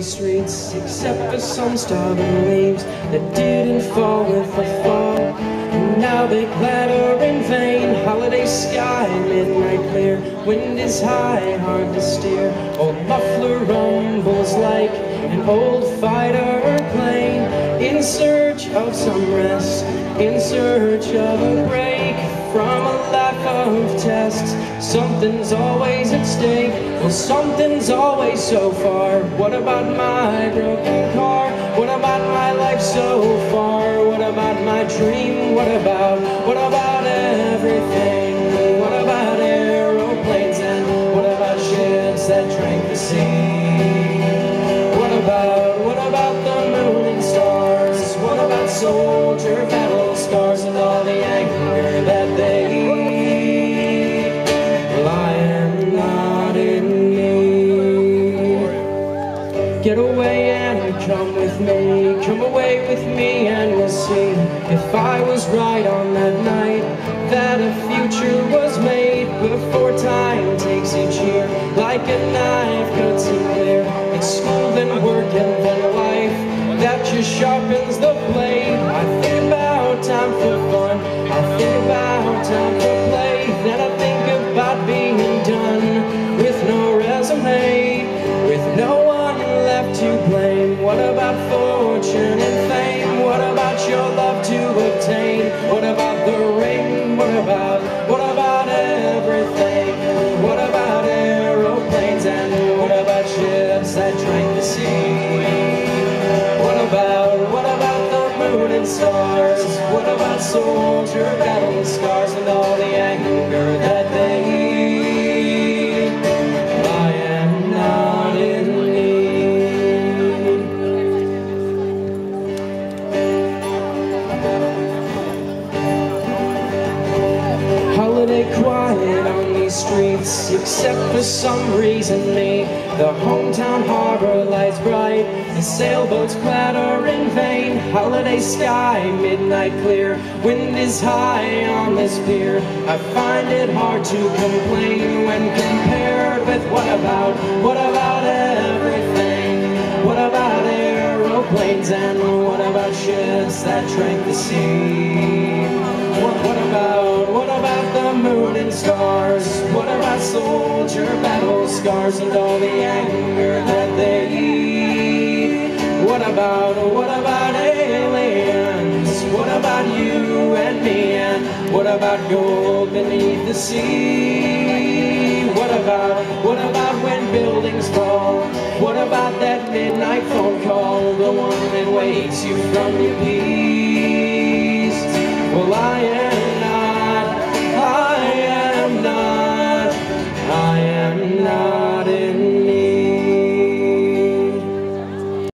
streets, except for some stubborn leaves that didn't fall with the fall. And now they clatter in vain. Holiday sky, midnight clear. Wind is high, hard to steer. Old muffler rumbles like an old fighter plane, in search of some rest, in search of a break from a life of tests. Something's always at stake. Well, something's always so far. What about my broken car? What about my life so far? What about my dream? What about everything? What about aeroplanes and what about ships that drank the sea? What about the moon and stars? What about soldier battle scars and all the anger that they eat? Well, I am not in need. Get away and come with me. Come away with me and we'll see if I was right on that night, that a future was made before time takes each year like a knife cuts and clear. It's school then work and then life that just sharpens the blade. I think about time for fun, I think about time for play, then I think about being done with no resume, with no one left to blame. What about fortune and fame? What about your love to obtain? What about the ring? What about everything? What about aeroplanes and what about ships that drank the sea? What about the moon and stars? What about soldier battle scars and all the anger that they eat? I am not in need. Holiday quiet on these streets, except for some reason me. The hometown harbor lights bright, the sailboats clatter in vain. Holiday sky, midnight clear. Wind is high on this pier. I find it hard to complain when compared with what about everything? What about aeroplanes and what about ships that drank the sea? What about the moon and stars? What about soldier battle scars and all the anger that they eat? What about aliens? What about you and me? And what about gold beneath the sea? What about when buildings fall? What about that midnight phone call, the one that wakes you from your peace? Well, I